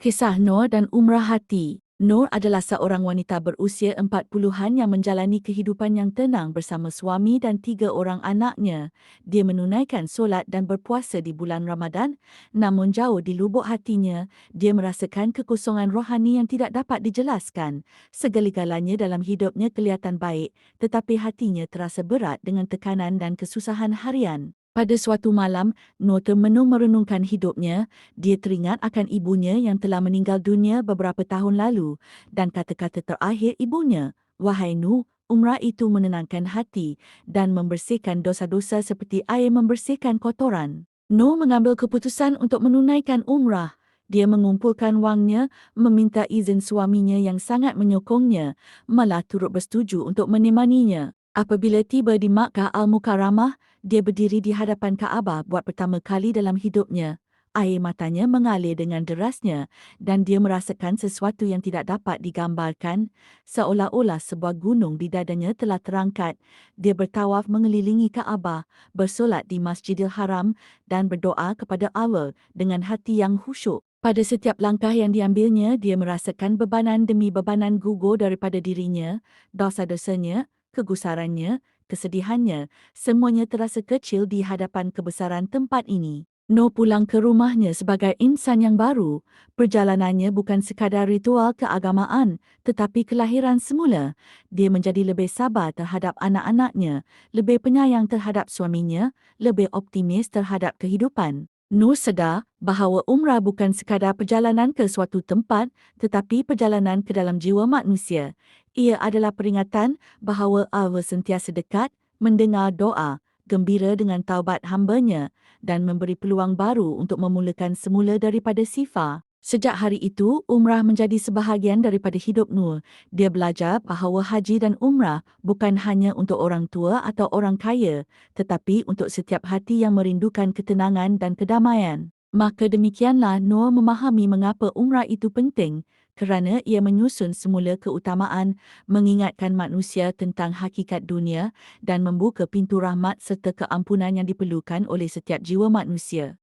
Kisah Nur dan Umrah Hati. Nur adalah seorang wanita berusia 40-an yang menjalani kehidupan yang tenang bersama suami dan 3 orang anaknya. Dia menunaikan solat dan berpuasa di bulan Ramadan, namun jauh di lubuk hatinya, dia merasakan kekosongan rohani yang tidak dapat dijelaskan. Segala-galanya dalam hidupnya kelihatan baik, tetapi hatinya terasa berat dengan tekanan dan kesusahan harian. Pada suatu malam, Nur termenung merenungkan hidupnya. Dia teringat akan ibunya yang telah meninggal dunia beberapa tahun lalu dan kata-kata terakhir ibunya, "Wahai Nur, umrah itu menenangkan hati dan membersihkan dosa-dosa seperti air membersihkan kotoran." Nur mengambil keputusan untuk menunaikan umrah. Dia mengumpulkan wangnya, meminta izin suaminya yang sangat menyokongnya, malah turut bersetuju untuk menemaninya. Apabila tiba di Makkah Al-Mukarramah, dia berdiri di hadapan Kaabah buat pertama kali dalam hidupnya. Air matanya mengalir dengan derasnya dan dia merasakan sesuatu yang tidak dapat digambarkan, seolah-olah sebuah gunung di dadanya telah terangkat. Dia bertawaf mengelilingi Kaabah, bersolat di Masjidil Haram dan berdoa kepada Allah dengan hati yang khusyuk. Pada setiap langkah yang diambilnya, dia merasakan bebanan demi bebanan gugur daripada dirinya, dosa-dosanya, kegusarannya, kesedihannya, semuanya terasa kecil di hadapan kebesaran tempat ini. Nur pulang ke rumahnya sebagai insan yang baru. Perjalanannya bukan sekadar ritual keagamaan, tetapi kelahiran semula. Dia menjadi lebih sabar terhadap anak-anaknya, lebih penyayang terhadap suaminya, lebih optimis terhadap kehidupan. Nur sedar bahawa umrah bukan sekadar perjalanan ke suatu tempat, tetapi perjalanan ke dalam jiwa manusia. Ia adalah peringatan bahawa Allah sentiasa dekat, mendengar doa, gembira dengan taubat hambanya dan memberi peluang baru untuk memulakan semula daripada sifar. Sejak hari itu, umrah menjadi sebahagian daripada hidup Nur. Dia belajar bahawa haji dan umrah bukan hanya untuk orang tua atau orang kaya, tetapi untuk setiap hati yang merindukan ketenangan dan kedamaian. Maka demikianlah Nur memahami mengapa umrah itu penting, kerana ia menyusun semula keutamaan, mengingatkan manusia tentang hakikat dunia dan membuka pintu rahmat serta keampunan yang diperlukan oleh setiap jiwa manusia.